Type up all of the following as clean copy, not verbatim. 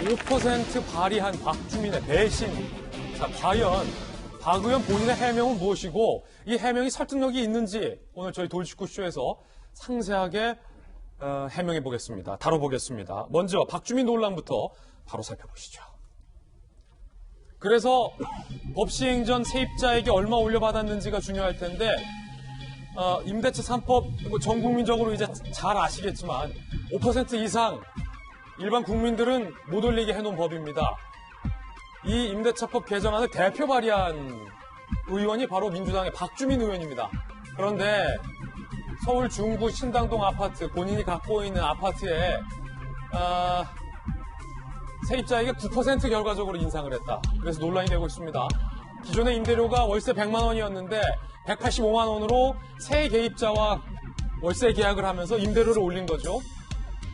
5% 발의한 박주민의 배신. 자, 과연 박 의원 본인의 해명은 무엇이고 이 해명이 설득력이 있는지 오늘 저희 돌직구쇼에서 상세하게 해명해 보겠습니다. 다뤄보겠습니다. 먼저 박주민 논란부터 바로 살펴보시죠. 그래서 법 시행 전 세입자에게 얼마 올려받았는지가 중요할 텐데 임대차 3법 전 국민적으로 이제 잘 아시겠지만 5% 이상 일반 국민들은 못 올리게 해놓은 법입니다. 이 임대차법 개정안을 대표 발의한 의원이 바로 민주당의 박주민 의원입니다. 그런데 서울 중구 신당동 아파트, 본인이 갖고 있는 아파트에 세입자에게 9% 결과적으로 인상을 했다. 그래서 논란이 되고 있습니다. 기존의 임대료가 월세 100만 원이었는데 185만 원으로 새 개입자와 월세 계약을 하면서 임대료를 올린 거죠.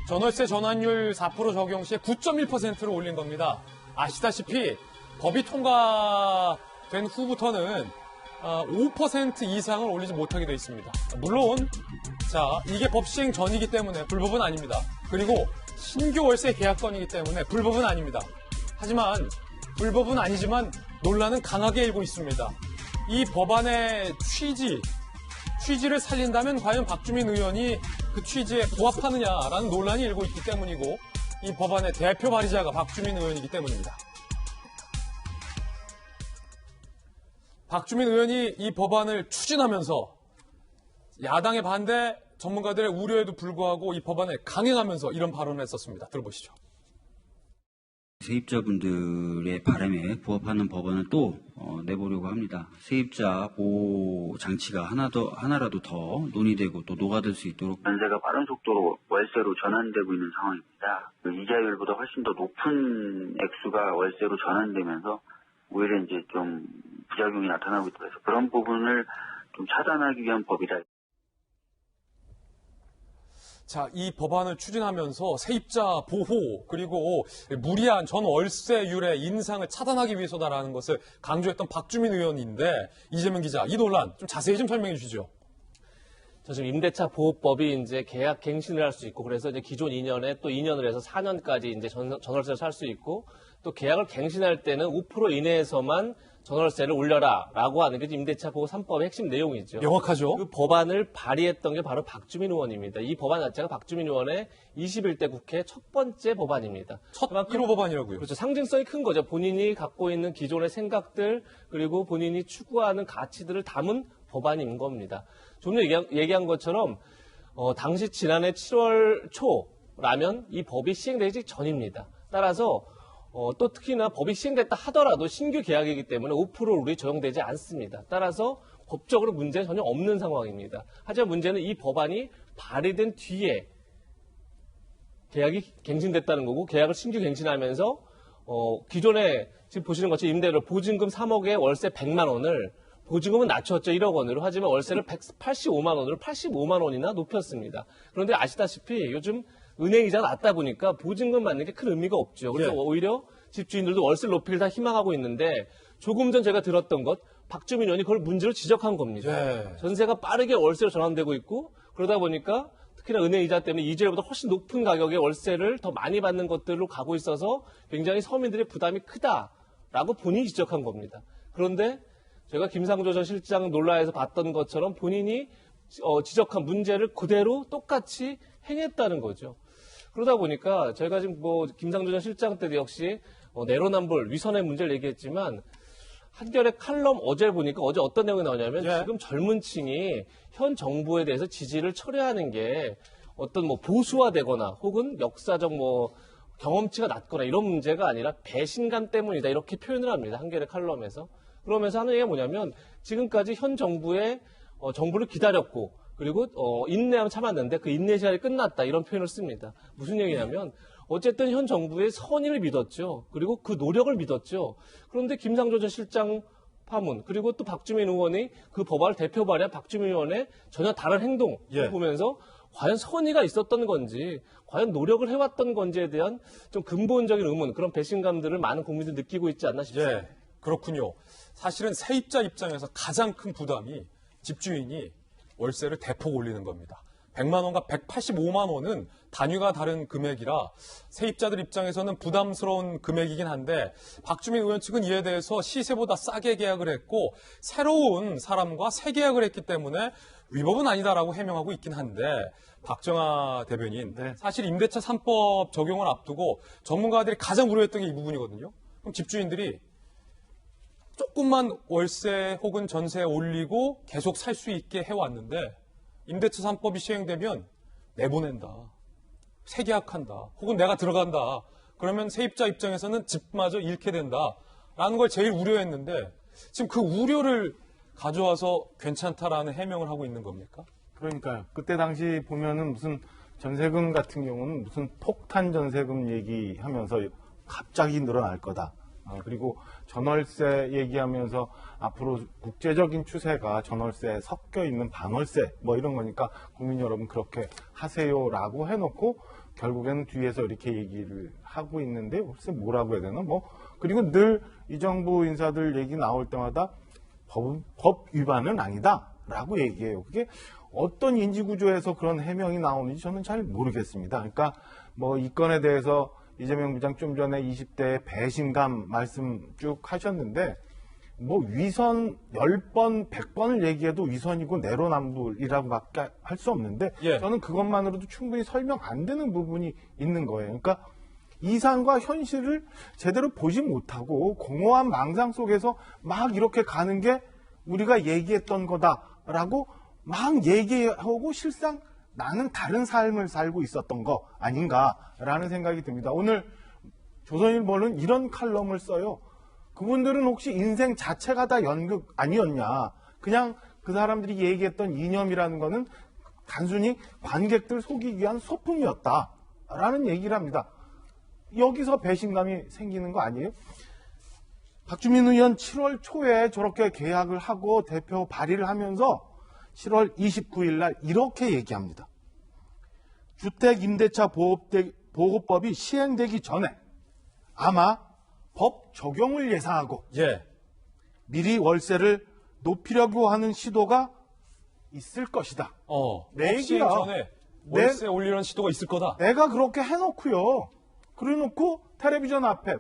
전월세 전환율 4% 적용 시에 9.1%를 올린 겁니다. 아시다시피 법이 통과된 후부터는 5% 이상을 올리지 못하게 되어 있습니다. 물론 이게 법 시행 전이기 때문에 불법은 아닙니다. 그리고 신규 월세 계약건이기 때문에 불법은 아닙니다. 하지만 불법은 아니지만 논란은 강하게 일고 있습니다. 이 법안의 취지를 살린다면 과연 박주민 의원이 그 취지에 부합하느냐라는 논란이 일고 있기 때문이고 이 법안의 대표 발의자가 박주민 의원이기 때문입니다. 박주민 의원이 이 법안을 추진하면서 야당의 반대, 전문가들의 우려에도 불구하고 이 법안을 강행하면서 이런 발언을 했었습니다. 들어보시죠. 세입자분들의 바람에 부합하는 법안을 또 내보려고 합니다. 세입자 보호 장치가 하나라도 더 논의되고 또 녹아들 수 있도록 전세가 빠른 속도로 월세로 전환되고 있는 상황입니다. 이자율보다 훨씬 더 높은 액수가 월세로 전환되면서 오히려 이제 좀 부작용이 나타나고 있다 해서 그런 부분을 좀 차단하기 위한 법이다. 자, 이 법안을 추진하면서 세입자 보호 그리고 무리한 전 월세율의 인상을 차단하기 위해서다라는 것을 강조했던 박주민 의원인데 이재명 기자, 이 논란 좀 자세히 좀 설명해 주시죠. 지금 임대차 보호법이 이제 계약 갱신을 할 수 있고 그래서 이제 기존 2년에 또 2년을 해서 4년까지 이제 전월세를 살 수 있고 또 계약을 갱신할 때는 5% 이내에서만 전월세를 올려라라고 하는 게 임대차 보호 3법의 핵심 내용이죠. 명확하죠. 그 법안을 발의했던 게 바로 박주민 의원입니다. 이 법안 자체가 박주민 의원의 21대 국회 첫 번째 법안입니다. 첫 1호 법안이라고요. 그렇죠. 상징성이 큰 거죠. 본인이 갖고 있는 기존의 생각들 그리고 본인이 추구하는 가치들을 담은 법안인 겁니다. 좀 전에 얘기한 것처럼 당시 지난해 7월 초라면 이 법이 시행되기 전입니다. 따라서 또 특히나 법이 시행됐다 하더라도 신규 계약이기 때문에 5%룰이 적용되지 않습니다. 따라서 법적으로 문제는 전혀 없는 상황입니다. 하지만 문제는 이 법안이 발의된 뒤에 계약이 갱신됐다는 거고 계약을 신규 갱신하면서 기존에 지금 보시는 것처럼 임대료 보증금 3억에 월세 100만 원을 보증금은 낮췄죠. 1억 원으로. 하지만 월세를 185만 원으로 85만 원이나 높였습니다. 그런데 아시다시피 요즘 은행이자가 낮다 보니까 보증금 받는 게 큰 의미가 없죠. 그래서 오히려 집주인들도 월세를 높이길 다 희망하고 있는데 조금 전 제가 들었던 것 박주민 의원이 그걸 문제로 지적한 겁니다. 전세가 빠르게 월세로 전환되고 있고 그러다 보니까 특히나 은행 이자 때문에 이자율보다 훨씬 높은 가격의 월세를 더 많이 받는 것들로 가고 있어서 굉장히 서민들의 부담이 크다라고 본인이 지적한 겁니다. 그런데 제가 김상조 전 실장 논란에서 봤던 것처럼 본인이 지적한 문제를 그대로 똑같이 행했다는 거죠. 그러다 보니까 저희가 지금 김상조 전 실장 때도 역시 내로남불 위선의 문제를 얘기했지만 한겨레 칼럼 어제 보니까 어제 어떤 내용이 나오냐면 지금 젊은 층이 현 정부에 대해서 지지를 철회하는 게 어떤 보수화되거나 혹은 역사적 경험치가 낮거나 이런 문제가 아니라 배신감 때문이다 이렇게 표현을 합니다. 한겨레 칼럼에서. 그러면서 하는 얘기가 뭐냐면 지금까지 현 정부의 정부를 기다렸고 그리고 인내하면 참았는데 그 인내 시간이 끝났다 이런 표현을 씁니다. 무슨 얘기냐면 어쨌든 현 정부의 선의를 믿었죠. 그리고 그 노력을 믿었죠. 그런데 김상조 전 실장 파문 그리고 또 박주민 의원이 그 법안을 대표 발의한 박주민 의원의 전혀 다른 행동을 보면서 과연 선의가 있었던 건지 과연 노력을 해왔던 건지에 대한 좀 근본적인 의문 그런 배신감들을 많은 국민들이 느끼고 있지 않나 싶습니다. 그렇군요. 사실은 세입자 입장에서 가장 큰 부담이 집주인이 월세를 대폭 올리는 겁니다. 100만 원과 185만 원은 단위가 다른 금액이라 세입자들 입장에서는 부담스러운 금액이긴 한데 박주민 의원 측은 이에 대해서 시세보다 싸게 계약을 했고 새로운 사람과 새 계약을 했기 때문에 위법은 아니다라고 해명하고 있긴 한데 박정아 대변인, 네. 사실 임대차 3법 적용을 앞두고 전문가들이 가장 우려했던 게 이 부분이거든요. 그럼 집주인들이 조금만 월세 혹은 전세 올리고 계속 살 수 있게 해왔는데 임대차 3법이 시행되면 내보낸다, 새 계약한다, 혹은 내가 들어간다. 그러면 세입자 입장에서는 집마저 잃게 된다라는 걸 제일 우려했는데 지금 그 우려를 가져와서 괜찮다라는 해명을 하고 있는 겁니까? 그러니까요. 그때 당시 보면은 무슨 전세금 같은 경우는 무슨 폭탄 전세금 얘기하면서 갑자기 늘어날 거다. 그리고 전월세 얘기하면서 앞으로 국제적인 추세가 전월세에 섞여 있는 반월세 뭐 이런 거니까 국민 여러분 그렇게 하세요라고 해놓고 결국에는 뒤에서 이렇게 얘기를 하고 있는데 글쎄 뭐라고 해야 되나 뭐 그리고 늘 이 정부 인사들 얘기 나올 때마다 법 위반은 아니다라고 얘기해요. 그게 어떤 인지구조에서 그런 해명이 나오는지 저는 잘 모르겠습니다. 그러니까 뭐 이 건에 대해서 이재명 부장 좀 전에 20대의 배신감 말씀 쭉 하셨는데 뭐 위선 10번, 100번을 얘기해도 위선이고 내로남불이라고밖에 할 수 없는데 예. 저는 그것만으로도 충분히 설명 안 되는 부분이 있는 거예요. 그러니까 이상과 현실을 제대로 보지 못하고 공허한 망상 속에서 막 이렇게 가는 게 우리가 얘기했던 거다라고 막 얘기하고 실상 나는 다른 삶을 살고 있었던 거 아닌가라는 생각이 듭니다. 오늘 조선일보는 이런 칼럼을 써요. 그분들은 혹시 인생 자체가 다 연극 아니었냐. 그냥 그 사람들이 얘기했던 이념이라는 거는 단순히 관객들 속이기 위한 소품이었다라는 얘기를 합니다. 여기서 배신감이 생기는 거 아니에요? 박주민 의원 7월 초에 저렇게 계약을 하고 대표 발의를 하면서 7월 29일 날 이렇게 얘기합니다. 주택임대차 보호법이 시행되기 전에 아마 법 적용을 예상하고 예. 미리 월세를 높이려고 하는 시도가 있을 것이다. 내 법 시행 얘기야. 전에 월세 올리려는 시도가 있을 거다. 내가 그렇게 해놓고요. 그래놓고 텔레비전 앞에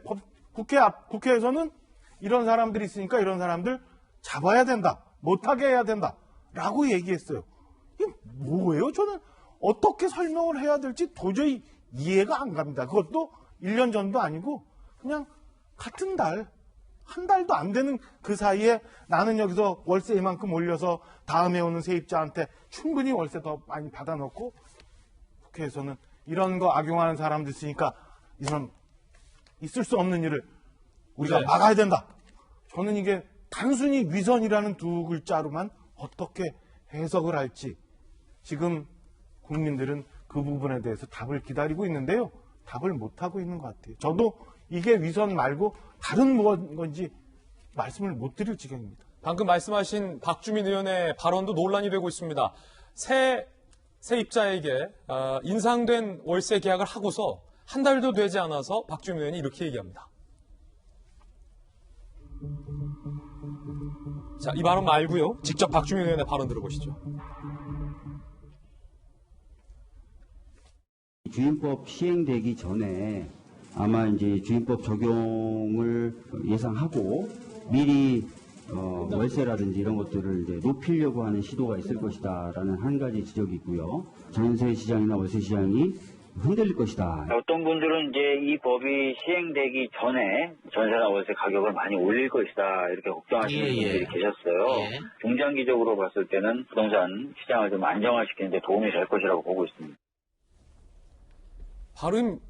국회에서는 이런 사람들이 있으니까 이런 사람들 잡아야 된다. 못하게 해야 된다. 라고 얘기했어요. 이게 뭐예요? 저는 어떻게 설명을 해야 될지 도저히 이해가 안 갑니다. 그것도 1년 전도 아니고 그냥 같은 달, 한 달도 안 되는 그 사이에 나는 여기서 월세 이만큼 올려서 다음에 오는 세입자한테 충분히 월세 더 많이 받아놓고 국회에서는 이런 거 악용하는 사람들 있으니까 이런 있을 수 없는 일을 우리가 네. 막아야 된다. 저는 이게 단순히 위선이라는 두 글자로만 어떻게 해석을 할지 지금 국민들은 그 부분에 대해서 답을 기다리고 있는데요. 답을 못하고 있는 것 같아요. 저도 이게 위선 말고 다른 무엇인지 말씀을 못 드릴 지경입니다. 방금 말씀하신 박주민 의원의 발언도 논란이 되고 있습니다. 세입자에게 인상된 월세 계약을 하고서 한 달도 되지 않아서 박주민 의원이 이렇게 얘기합니다. 자, 이 발언 말고요. 직접 박주민 의원의 발언 들어보시죠. 주임법 시행되기 전에 아마 이제 주임법 적용을 예상하고 미리 월세라든지 이런 것들을 이제 높이려고 하는 시도가 있을 것이다라는 한 가지 지적이 있고요. 전세 시장이나 월세 시장이 흔들릴 것이다. 어떤 분들은 이제 이 법이 시행되기 전에 전세나 월세 가격을 많이 올릴 것이다 이렇게 걱정하시는 분들이 계셨어요. 중장기적으로 봤을 때는 부동산 시장을 좀 안정화시키는 데 도움이 될 것이라고 보고 있습니다.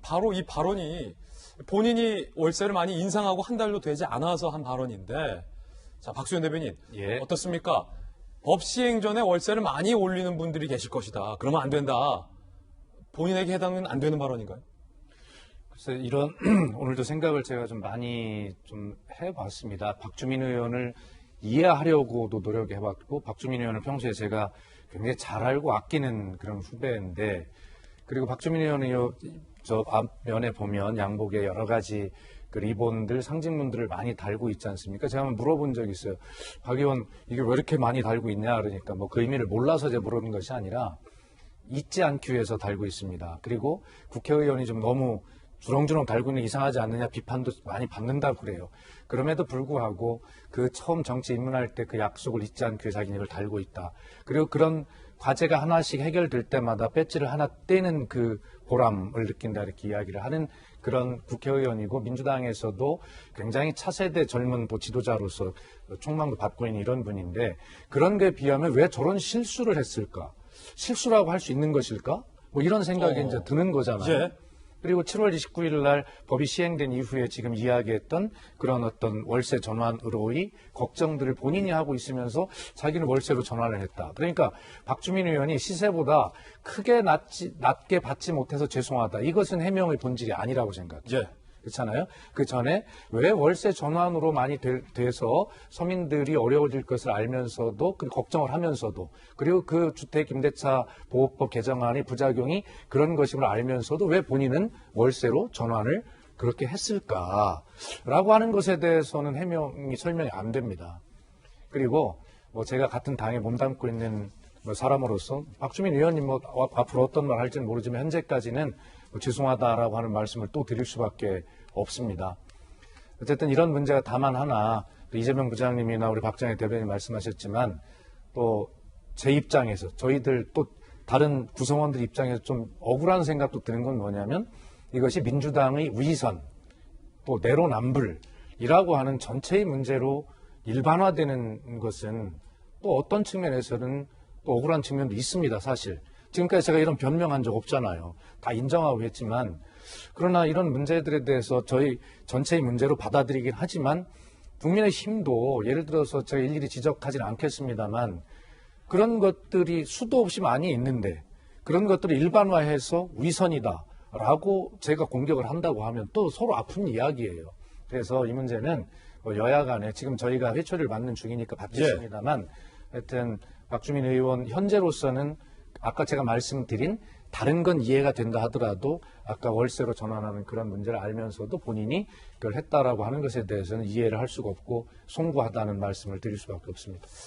바로 이 발언이 본인이 월세를 많이 인상하고 한 달도 되지 않아서 한 발언인데, 자, 박수현 대변인, 어떻습니까? 법 시행 전에 월세를 많이 올리는 분들이 계실 것이다. 그러면 안 된다. 본인에게 해당은 안 되는 발언인가요? 글쎄, 이런, 오늘도 생각을 제가 좀 많이 좀 해봤습니다. 박주민 의원을 이해하려고도 노력해봤고, 박주민 의원을 평소에 제가 굉장히 잘 알고 아끼는 그런 후배인데, 그리고 박주민 의원이 저 앞면에 보면 양복에 여러 가지 그 리본들, 상징문들을 많이 달고 있지 않습니까? 제가 한번 물어본 적이 있어요. 박 의원, 이게 왜 이렇게 많이 달고 있냐? 그러니까 뭐 그 의미를 몰라서 제가 물어본 것이 아니라 잊지 않기 위해서 달고 있습니다. 그리고 국회의원이 좀 너무 주렁주렁 달고 있는 게 이상하지 않느냐 비판도 많이 받는다고 그래요. 그럼에도 불구하고 그 처음 정치 입문할 때 그 약속을 잊지 않기 위해 자기는 이걸 달고 있다. 그리고 그런 과제가 하나씩 해결될 때마다 배지를 하나 떼는 그 보람을 느낀다 이렇게 이야기를 하는 그런 국회의원이고 민주당에서도 굉장히 차세대 젊은 지도자로서 촉망도 받고 있는 이런 분인데 그런 게 비하면 왜 저런 실수를 했을까? 실수라고 할 수 있는 것일까? 뭐 이런 생각이 이제 드는 거잖아요. 예. 그리고 7월 29일 날 법이 시행된 이후에 지금 이야기했던 그런 어떤 월세 전환으로의 걱정들을 본인이 하고 있으면서 자기는 월세로 전환을 했다. 그러니까 박주민 의원이 시세보다 크게 낮게 받지 못해서 죄송하다. 이것은 해명의 본질이 아니라고 생각해요. 예. 그렇잖아요. 그 전에 왜 월세 전환으로 많이 돼서 서민들이 어려워질 것을 알면서도 그 걱정을 하면서도 그리고 그 주택 임대차 보호법 개정안의 부작용이 그런 것임을 알면서도 왜 본인은 월세로 전환을 그렇게 했을까라고 하는 것에 대해서는 설명이 안 됩니다. 그리고 뭐 제가 같은 당에 몸담고 있는 사람으로서 박주민 의원님 앞으로 어떤 말 할지는 모르지만 현재까지는 죄송하다라고 하는 말씀을 또 드릴 수밖에 없습니다. 어쨌든 이런 문제가 다만 하나 이재명 부장님이나 우리 박정희 대변인 말씀하셨지만 또 제 입장에서 저희들 또 다른 구성원들 입장에서 좀 억울한 생각도 드는 건 뭐냐면 이것이 민주당의 위선 또 내로남불이라고 하는 전체의 문제로 일반화되는 것은 또 어떤 측면에서는 또 억울한 측면도 있습니다. 사실. 지금까지 제가 이런 변명한 적 없잖아요. 다 인정하고 했지만 그러나 이런 문제들에 대해서 저희 전체의 문제로 받아들이긴 하지만 국민의힘도 예를 들어서 제가 일일이 지적하지는 않겠습니다만 그런 것들이 수도 없이 많이 있는데 그런 것들을 일반화해서 위선이다라고 제가 공격을 한다고 하면 또 서로 아픈 이야기예요. 그래서 이 문제는 여야 간에 지금 저희가 회초리를 맞는 중이니까 받겠습니다만 하여튼 박주민 의원 현재로서는 아까 제가 말씀드린 다른 건 이해가 된다 하더라도 아까 월세로 전환하는 그런 문제를 알면서도 본인이 그걸 했다라고 하는 것에 대해서는 이해를 할 수가 없고 송구하다는 말씀을 드릴 수밖에 없습니다.